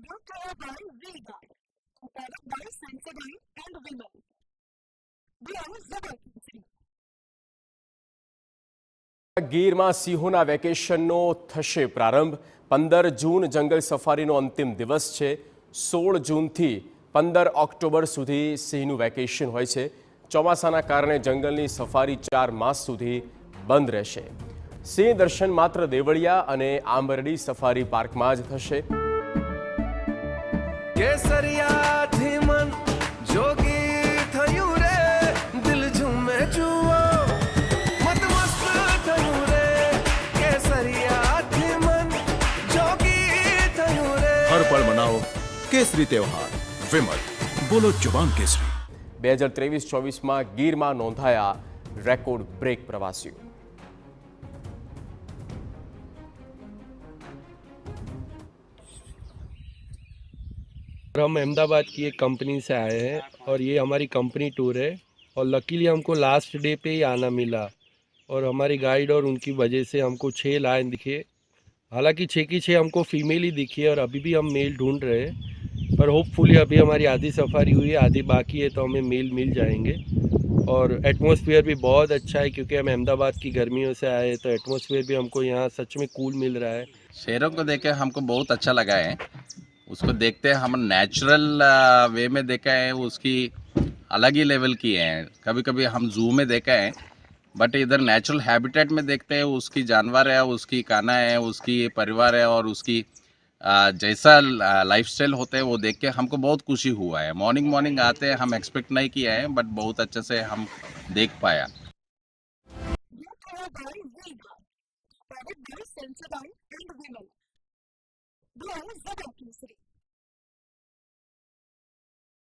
brought to you by V-Guard, a product by Sensodyne and Vimal. We are Zebra. ગીરમાં સિંહોના વેકેશનનો થશે પ્રારંભ। 15 જૂન જંગલ સફારીનો અંતિમ દિવસ છે। 16 જૂનથી 15 ઓક્ટોબર સુધી સિંહનું વેકેશન હોય છે। ચોમાસાના કારણે જંગલની સફારી 4 માસ સુધી બંધ રહેશે। સિંહ દર્શન માત્ર દેવળિયા અને આંબરડી સફારી પાર્કમાં જ થશે। કેસરિયાથી મન જોગી થયું રે, દિલ ઝૂમે જુઓ મત મસ્ત થયું રે, કેસરિયાથી મન જોગી થયું રે। हर पल मनाओ केसरी त्योहार। विमल, बोलो जुबान केसरी। 2023-24માં ગીરમાં નોંધાયા રેકોર્ડ બ્રેક પ્રવાસીઓ। हम अहमदाबाद की एक कंपनी से आए हैं और ये हमारी कंपनी टूर है और लकीली हमको लास्ट डे पे ही आना मिला और हमारी गाइड और उनकी वजह से हमको 6 लायन दिखे। हालांकि 6 की 6 हमको फीमेल ही दिखी है और अभी भी हम मेल ढूंढ रहे हैं, पर होपफुली अभी हमारी आधी सफारी हुई है, आधी बाकी है, तो हमें मेल मिल जाएंगे। और एटमॉस्फेयर भी बहुत अच्छा है क्योंकि हम अहमदाबाद की गर्मियों से आए हैं, तो एटमॉस्फेयर भी हमको यहाँ सच में कूल मिल रहा है। शेरों को देखे हमको बहुत अच्छा लगा है। उसको देखते हैं हम नेचुरल वे में देखा है, उसकी अलग ही लेवल की है। कभी कभी हम जू में देखा है, बट इधर नेचुरल हैबिटेट में देखते हैं उसकी जानवर है, उसकी खाना है, उसकी परिवार है और उसकी जैसा लाइफस्टाइल होते हैं वो देख के हमको बहुत खुशी हुआ है। मॉर्निंग आते हैं, हम एक्सपेक्ट नहीं किया है, बट बहुत अच्छे से हम देख पाया। Product by Sensodyne and Vimal. We are Zebra.